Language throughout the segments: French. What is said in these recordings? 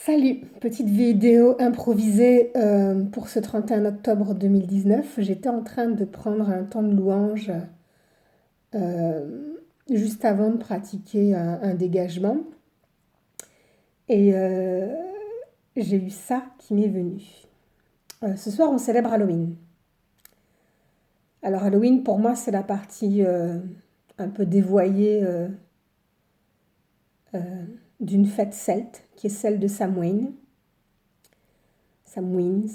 Salut, petite vidéo improvisée pour ce 31 octobre 2019. J'étais en train de prendre un temps de louange juste avant de pratiquer un dégagement et j'ai eu ça qui m'est venu. Ce soir, on célèbre Halloween. Alors Halloween, pour moi, c'est la partie un peu dévoyée d'une fête celte, qui est celle de Samhain. Samhain.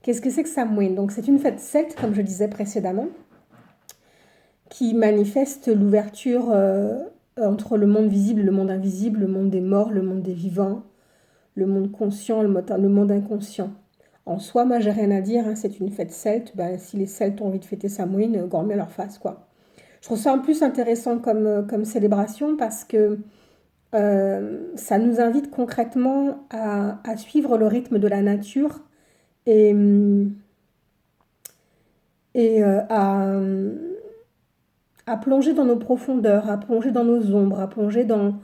Qu'est-ce que c'est que Samhain? Donc c'est une fête celte, comme je disais précédemment, qui manifeste l'ouverture entre le monde visible et le monde invisible, le monde des morts, le monde des vivants, le monde conscient, le monde inconscient. En soi, moi, j'ai rien à dire, hein, c'est une fête celte. Ben, si les Celtes ont envie de fêter Samhain, grand bien leur face, quoi. Je trouve ça en plus intéressant comme célébration parce que ça nous invite concrètement à suivre le rythme de la nature et, à plonger dans nos profondeurs, à plonger dans nos ombres, à plonger dans,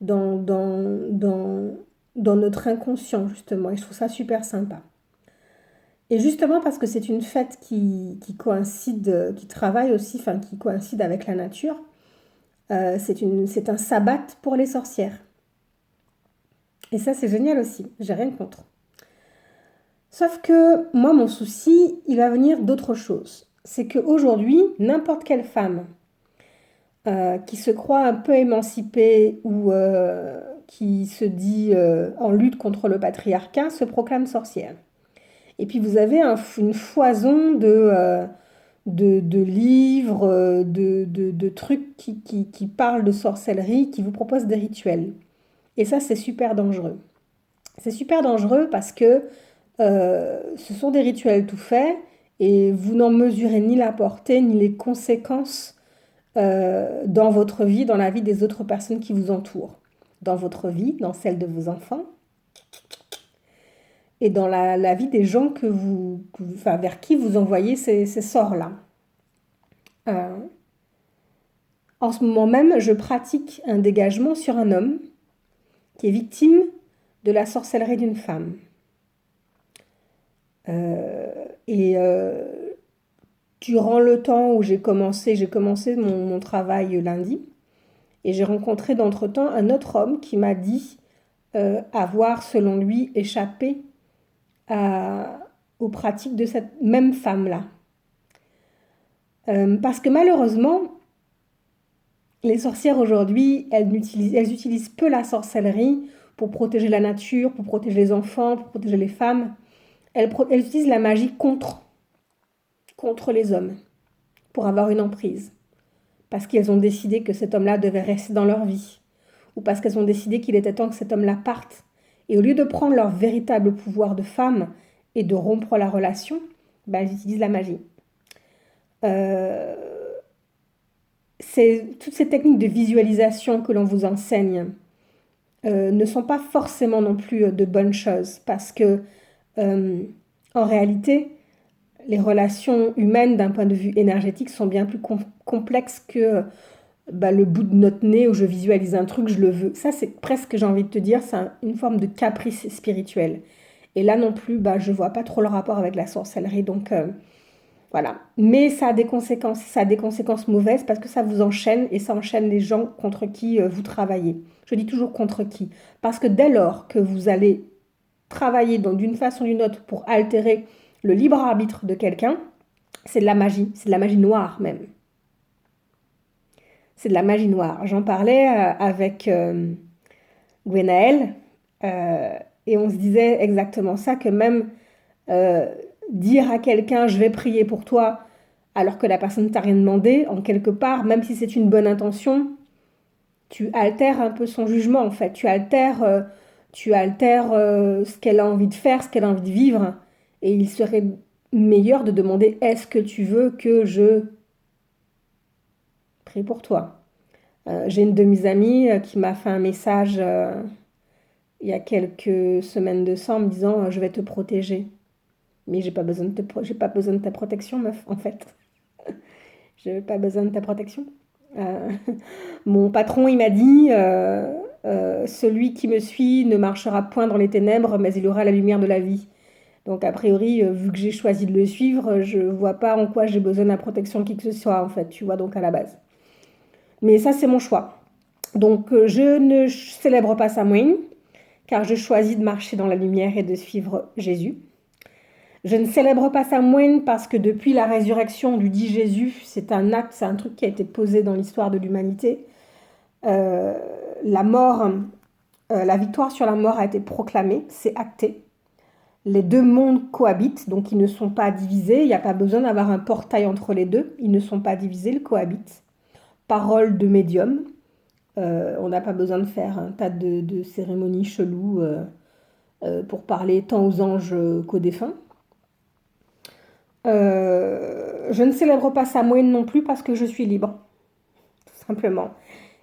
dans, dans, dans notre inconscient, justement. Et je trouve ça super sympa. Et justement parce que c'est une fête qui coïncide, qui travaille aussi, enfin qui coïncide avec la nature, c'est un sabbat pour les sorcières. Et ça, c'est génial aussi, j'ai rien contre. Sauf que moi, mon souci, il va venir d'autre chose. C'est qu'aujourd'hui, n'importe quelle femme qui se croit un peu émancipée ou qui se dit en lutte contre le patriarcat se proclame sorcière. Et puis vous avez une foison de livres, de trucs qui parlent de sorcellerie, qui vous proposent des rituels. Et ça, c'est super dangereux. C'est super dangereux parce que ce sont des rituels tout faits et vous n'en mesurez ni la portée ni les conséquences dans votre vie, dans la vie des autres personnes qui vous entourent, dans votre vie, dans celle de vos enfants et dans la vie des gens enfin, vers qui vous envoyez ces sorts-là. Euh, En ce moment même, je pratique un dégagement sur un homme qui est victime de la sorcellerie d'une femme. Et durant le temps où j'ai commencé mon travail lundi, et j'ai rencontré d'entre-temps un autre homme qui m'a dit avoir, selon lui, échappé aux pratiques de cette même femme-là. Parce que malheureusement, les sorcières aujourd'hui, elles utilisent peu la sorcellerie pour protéger la nature, pour protéger les enfants, pour protéger les femmes. Elles utilisent la magie contre les hommes, pour avoir une emprise. Parce qu'elles ont décidé que cet homme-là devait rester dans leur vie. Ou parce qu'elles ont décidé qu'il était temps que cet homme-là parte. Et au lieu de prendre leur véritable pouvoir de femme et de rompre la relation, ben, elles utilisent la magie. Euh, toutes ces techniques de visualisation que l'on vous enseigne ne sont pas forcément non plus de bonnes choses parce que euh, en réalité, les relations humaines d'un point de vue énergétique sont bien plus complexes que bah, le bout de notre nez où je visualise un truc, je le veux. Ça, c'est presque, j'ai envie de te dire, c'est une forme de caprice spirituel. Et là non plus, bah, je vois pas trop le rapport avec la sorcellerie, donc voilà. Mais ça a des conséquences mauvaises parce que ça vous enchaîne et ça enchaîne les gens contre qui vous travaillez. Je dis toujours contre qui. Parce que dès lors que vous allez travailler d'une façon ou d'une autre pour altérer le libre arbitre de quelqu'un, c'est de la magie noire même. C'est de la magie noire. J'en parlais avec Gwenaëlle et on se disait exactement ça, que même euh, dire à quelqu'un je vais prier pour toi alors que la personne ne t'a rien demandé, en quelque part, même si c'est une bonne intention, tu altères un peu son jugement en fait. Tu altères ce qu'elle a envie de faire, ce qu'elle a envie de vivre. Et il serait meilleur de demander est-ce que tu veux que je prie pour toi? J'ai une de mes amies qui m'a fait un message il y a quelques semaines de ça en me disant je vais te protéger. Mais j'ai pas besoin de ta protection, meuf, en fait. Je n'ai pas besoin de ta protection. Euh, Mon patron, il m'a dit celui qui me suit ne marchera point dans les ténèbres, mais il aura la lumière de la vie. Donc, a priori, vu que j'ai choisi de le suivre, je vois pas en quoi j'ai besoin de la protection de qui que ce soit, en fait, tu vois, donc à la base. Mais ça, c'est mon choix. Donc, je ne célèbre pas Samhain, car je choisis de marcher dans la lumière et de suivre Jésus. Je ne célèbre pas Samhain parce que depuis la résurrection du dit Jésus, c'est un acte, c'est un truc qui a été posé dans l'histoire de l'humanité. La mort, la victoire sur la mort a été proclamée, c'est acté. Les deux mondes cohabitent, donc ils ne sont pas divisés. Il n'y a pas besoin d'avoir un portail entre les deux. Ils ne sont pas divisés, ils cohabitent. Parole de médium. On n'a pas besoin de faire un tas de cérémonies cheloues pour parler tant aux anges qu'aux défunts. Je ne célèbre pas Samhain non plus parce que je suis libre, tout simplement.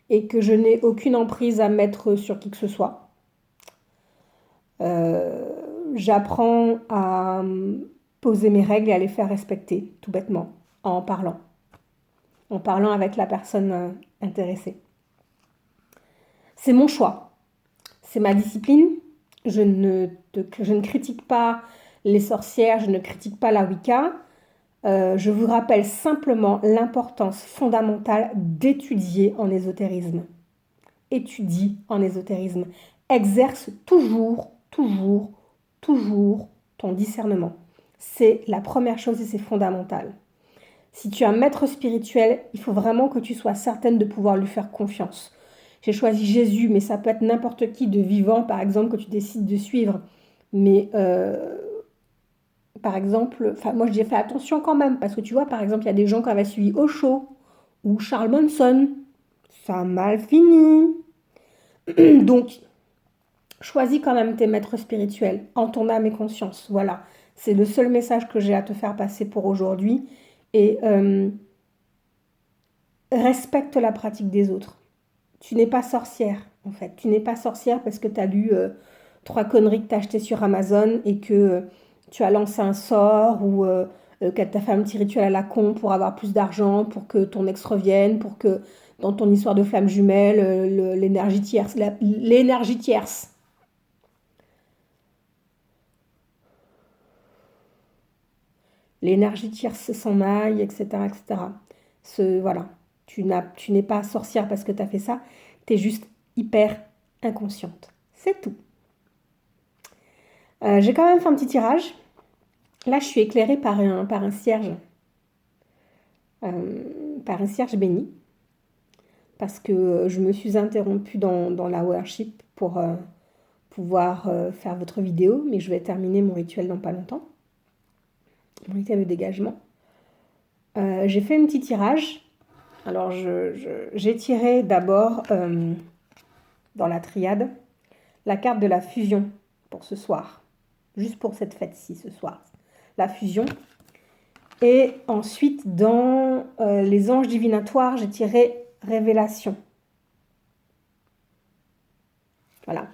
Et que je n'ai aucune emprise à mettre sur qui que ce soit. J'apprends à poser mes règles et à les faire respecter, tout bêtement, en parlant avec la personne intéressée. C'est mon choix, c'est ma discipline. Je ne critique pas les sorcières, je ne critique pas la Wicca. Je vous rappelle simplement l'importance fondamentale d'étudier en ésotérisme. Étudie en ésotérisme. Exerce toujours ton discernement. C'est la première chose et c'est fondamental. Si tu es un maître spirituel, il faut vraiment que tu sois certaine de pouvoir lui faire confiance. J'ai choisi Jésus, mais ça peut être n'importe qui de vivant, par exemple, que tu décides de suivre. Mais, par exemple, moi je dis fais attention quand même, parce que tu vois, par exemple, il y a des gens qui avaient suivi Osho ou Charles Manson. Ça a mal fini. Donc, choisis quand même tes maîtres spirituels, en ton âme et conscience. Voilà, c'est le seul message que j'ai à te faire passer pour aujourd'hui. Et respecte la pratique des autres. Tu n'es pas sorcière, en fait. Tu n'es pas sorcière parce que tu as lu 3 conneries que tu as achetées sur Amazon et que tu as lancé un sort ou que tu as fait un petit rituel à la con pour avoir plus d'argent, pour que ton ex revienne, pour que dans ton histoire de flamme jumelle, l'énergie tierce, l'énergie tierce. L'énergie tierce s'en aille, etc., etc. Voilà. Tu n'es pas sorcière parce que tu as fait ça. Tu es juste hyper inconsciente. C'est tout. J'ai quand même fait un petit tirage. Là, je suis éclairée par un cierge. Par un cierge béni. Parce que je me suis interrompue dans la worship pour pouvoir faire votre vidéo. Mais je vais terminer mon rituel dans pas longtemps. Mon rituel de dégagement. J'ai fait un petit tirage. Alors, j'ai tiré d'abord, dans la triade, la carte de la fusion pour ce soir. Juste pour cette fête-ci, ce soir. La fusion. Et ensuite, dans les anges divinatoires, j'ai tiré révélation. Voilà.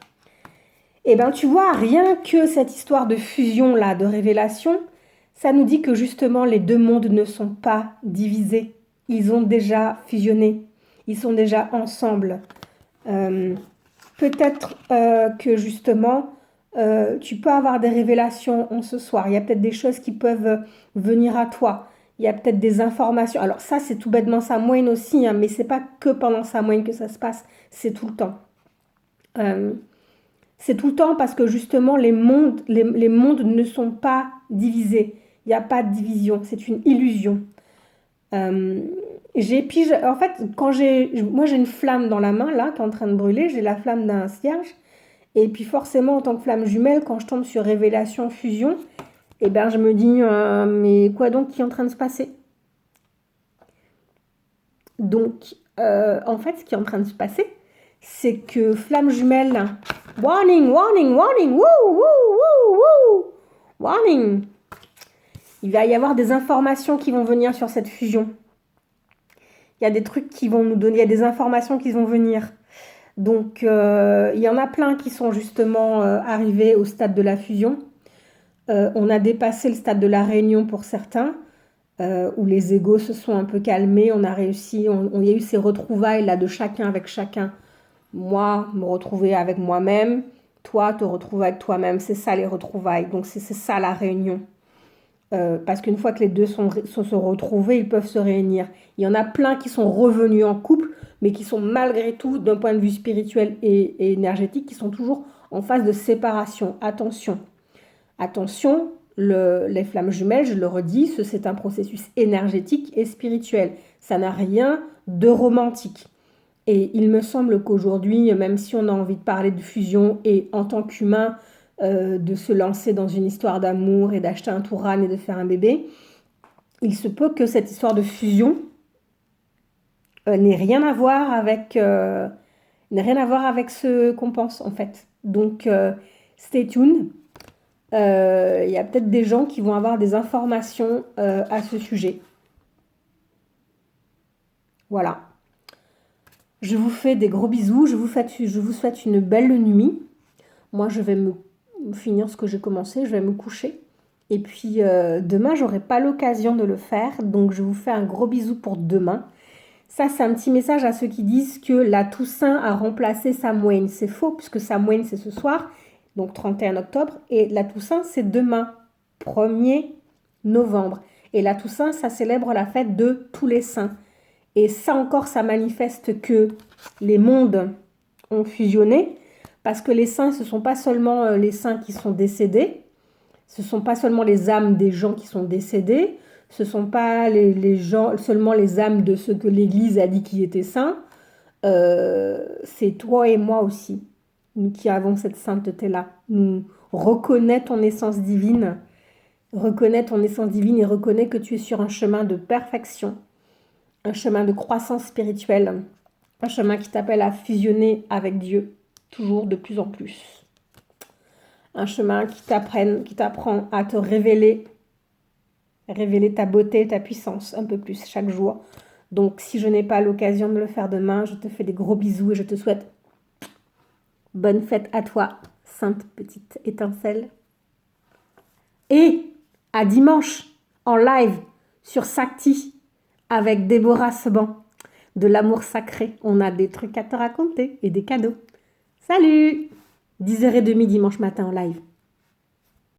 Et bien, tu vois, rien que cette histoire de fusion-là, de révélation, ça nous dit que justement, les deux mondes ne sont pas divisés. Ils ont déjà fusionné. Ils sont déjà ensemble. Peut-être que justement, tu peux avoir des révélations en ce soir. Il y a peut-être des choses qui peuvent venir à toi. Il y a peut-être des informations. Alors ça, c'est tout bêtement Samhain aussi, hein, mais c'est pas que pendant Samhain que ça se passe. C'est tout le temps. C'est tout le temps parce que justement, les mondes ne sont pas divisés. Il n'y a pas de division. C'est une illusion. En fait, moi j'ai une flamme dans la main là qui est en train de brûler, j'ai la flamme d'un cierge, et puis forcément en tant que flamme jumelle, quand je tombe sur révélation, fusion, et ben je me dis mais quoi donc qui est en train de se passer? Donc en fait ce qui est en train de se passer, c'est que flamme jumelle, warning, warning, warning, woo, woo, woo, woo, warning, il va y avoir des informations qui vont venir sur cette fusion. Il y a des trucs qui vont nous donner, il y a des informations qui vont venir. Donc, il y en a plein qui sont justement arrivés au stade de la fusion. On a dépassé le stade de la réunion pour certains, où les égos se sont un peu calmés. On a réussi, il y a eu ces retrouvailles là de chacun avec chacun moi, me retrouver avec moi-même, toi, te retrouver avec toi-même. C'est ça les retrouvailles. Donc, c'est ça la réunion. Parce qu'une fois que les deux sont se retrouvés, ils peuvent se réunir. Il y en a plein qui sont revenus en couple, mais qui sont malgré tout, d'un point de vue spirituel et énergétique, qui sont toujours en phase de séparation. Attention, attention, les flammes jumelles, je le redis, c'est un processus énergétique et spirituel. Ça n'a rien de romantique. Et il me semble qu'aujourd'hui, même si on a envie de parler de fusion et en tant qu'humain, de se lancer dans une histoire d'amour et d'acheter un Touran et de faire un bébé, il se peut que cette histoire de fusion n'ait rien à voir avec, n'ait rien à voir avec ce qu'on pense en fait. Donc, stay tuned. Il y a peut-être des gens qui vont avoir des informations à ce sujet. Voilà. Je vous fais des gros bisous. Je vous souhaite une belle nuit. Moi, je vais me finir ce que j'ai commencé. Je vais me coucher. Et puis, demain, j'aurai pas l'occasion de le faire. Donc, je vous fais un gros bisou pour demain. Ça, c'est un petit message à ceux qui disent que la Toussaint a remplacé Samhain. C'est faux, puisque Samhain, c'est ce soir, donc 31 octobre. Et la Toussaint, c'est demain, 1er novembre. Et la Toussaint, ça célèbre la fête de tous les saints. Et ça encore, ça manifeste que les mondes ont fusionné, parce que les saints, ce ne sont pas seulement les saints qui sont décédés, ce ne sont pas seulement les âmes des gens qui sont décédés, ce ne sont pas les gens, seulement les âmes de ceux que l'Église a dit qui étaient saints, c'est toi et moi aussi, nous qui avons cette sainteté-là. Nous reconnais ton essence divine, reconnais ton essence divine et reconnais que tu es sur un chemin de perfection, un chemin de croissance spirituelle, un chemin qui t'appelle à fusionner avec Dieu, toujours de plus en plus. Un chemin qui t'apprend à te révéler ta beauté, ta puissance un peu plus chaque jour. Donc, si je n'ai pas l'occasion de le faire demain, je te fais des gros bisous et je te souhaite bonne fête à toi, sainte petite étincelle. Et à dimanche, en live, sur Sakti, avec Déborah Seban, de l'amour sacré. On a des trucs à te raconter et des cadeaux. Salut! 10h30 dimanche matin en live.